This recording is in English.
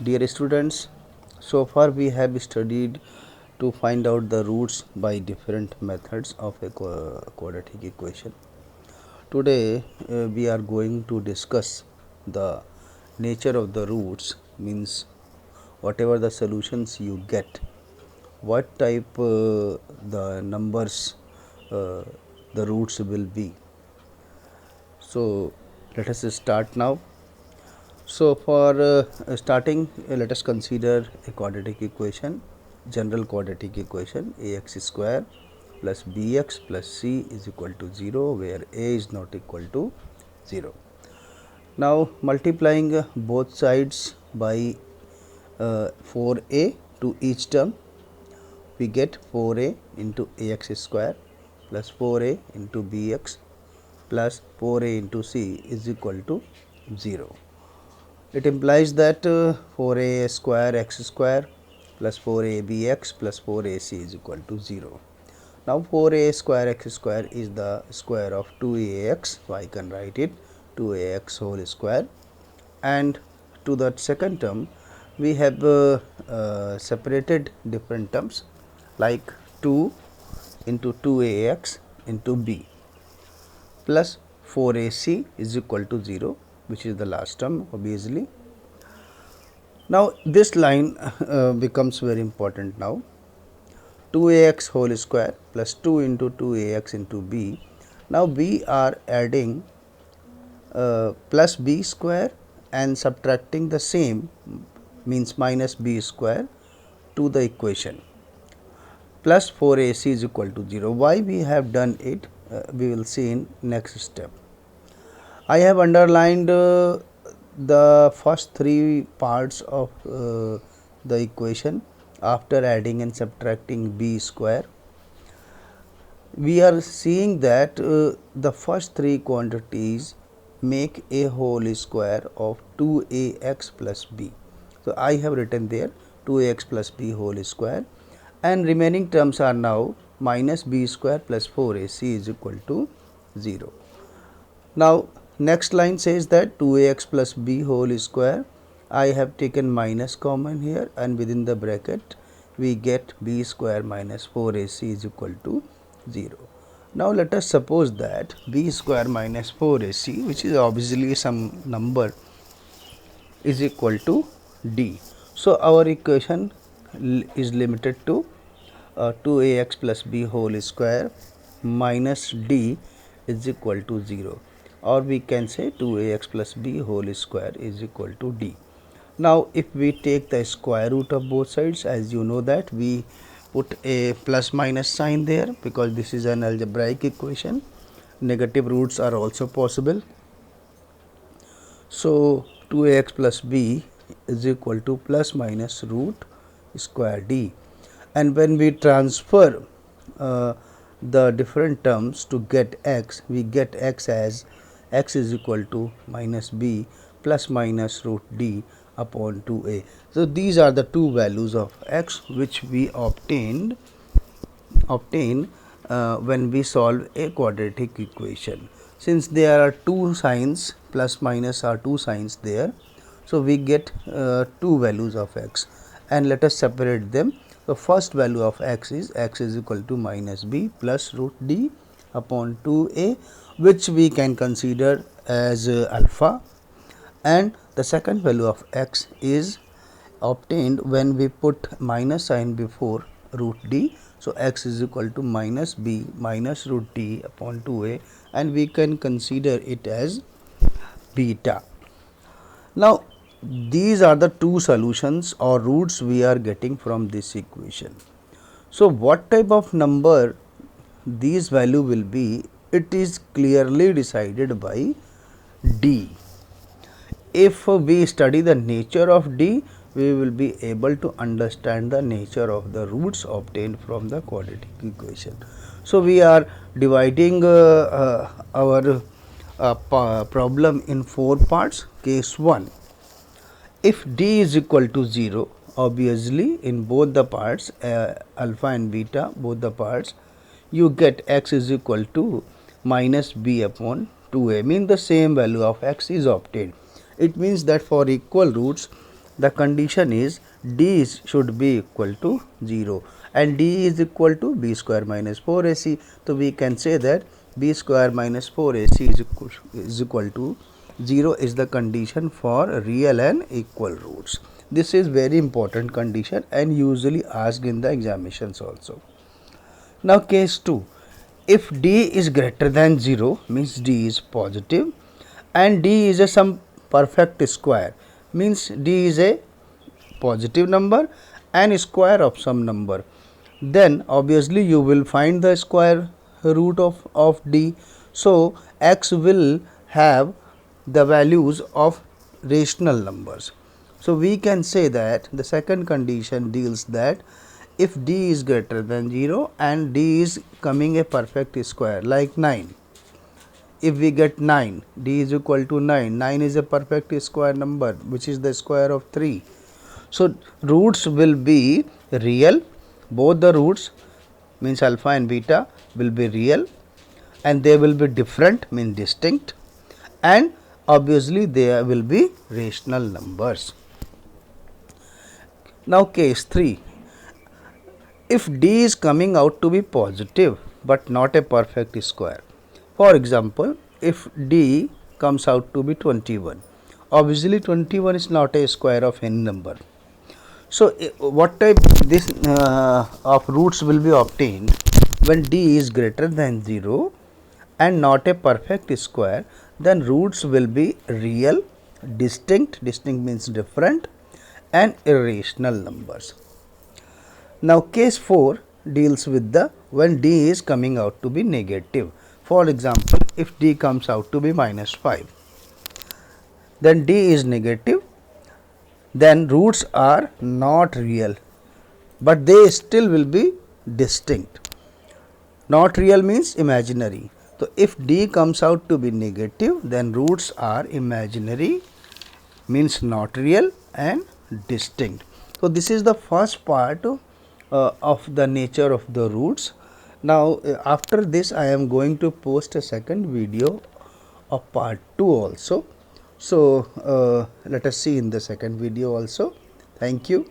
Dear students, so far we have studied to find out the roots by different methods of a quadratic equation. Today we are going to discuss the nature of the roots, means whatever the solutions you get, what type the numbers uh, the roots will be. So let us start now. So for starting, let us consider a quadratic equation, general quadratic equation ax square plus bx plus c is equal to 0, where a is not equal to 0. Now multiplying both sides by 4a to each term, we get 4a into ax square plus 4a into bx plus 4a into c is equal to 0. It implies that 4a square x square plus 4abx plus 4ac is equal to 0. Now 4a square x square is the square of 2ax, so I can write it 2ax whole square, and to that second term we have separated different terms like 2 into 2ax into b plus 4ac is equal to 0, which is the last term obviously. Now this line becomes very important now. 2ax whole square plus 2 into 2ax into b. Now we are adding plus b square and subtracting the same, means minus b square, to the equation, plus 4ac is equal to 0. Why we have done it, we will see in next step. I have underlined the first three parts of the equation after adding and subtracting b square. We are seeing that the first three quantities make a whole square of 2ax plus b. So I have written there 2ax plus b whole square, and remaining terms are now minus b square plus 4ac is equal to 0. Now next line says that 2ax plus b whole square, I have taken minus common here, and within the bracket we get b square minus 4ac is equal to 0. Now let us suppose that b square minus 4ac, which is obviously some number, is equal to d. So our equation is limited to 2ax plus b whole square minus d is equal to 0, or we can say 2ax plus b whole square is equal to d. Now if we take the square root of both sides, as you know that we put a plus minus sign there because this is an algebraic equation. Negative roots are also possible. So 2ax plus b is equal to plus minus root square d, and when we transfer the different terms to get x, we get x as x is equal to minus b plus minus root d upon 2a. So these are the two values of x which we obtain when we solve a quadratic equation. Since there are two signs, plus minus are two signs there, so we get two values of x, and let us separate them. The first value of x is equal to minus b plus root d upon 2a, which we can consider as alpha, and the second value of x is obtained when we put minus sign before root d. So x is equal to minus b minus root d upon 2a, and we can consider it as beta. Now these are the two solutions or roots we are getting from this equation. So what type of number these value will be, it is clearly decided by d. If we study the nature of d, we will be able to understand the nature of the roots obtained from the quadratic equation. So we are dividing our problem in four parts. Case 1, if d is equal to 0, obviously in both the parts, alpha and beta, both the parts, you get x is equal to minus b upon 2a, means the same value of x is obtained. It means that for equal roots, the condition is d should be equal to 0 and d is equal to b square minus 4ac. So we can say that b square minus 4ac is equal to 0 is the condition for real and equal roots. This is very important condition and usually asked in the examinations also. Now case 2, if d is greater than 0 means d is positive and d is a some perfect square means d is a positive number and square of some number, then obviously you will find the square root of d. So x will have the values of rational numbers. So we can say that the second condition deals that if d is greater than 0 and d is coming a perfect square like 9. If we get 9, d is equal to 9, 9 is a perfect square number which is the square of 3. So roots will be real, both the roots means alpha and beta will be real and they will be different means distinct, and obviously there will be rational numbers. Now case 3, if d is coming out to be positive but not a perfect square. For example, if d comes out to be 21, obviously 21 is not a square of any number. So what type this of roots will be obtained when d is greater than 0 and not a perfect square, then roots will be real, distinct means different, and irrational numbers. Now case 4 deals with the when d is coming out to be negative. For example, if d comes out to be minus 5, then d is negative, then roots are not real but they still will be distinct. Not real means imaginary. So if d comes out to be negative, then roots are imaginary means not real and distinct. So this is the first part of the nature of the roots. Now after this I am going to post a second video of part 2 also. So let us see in the second video also. Thank you.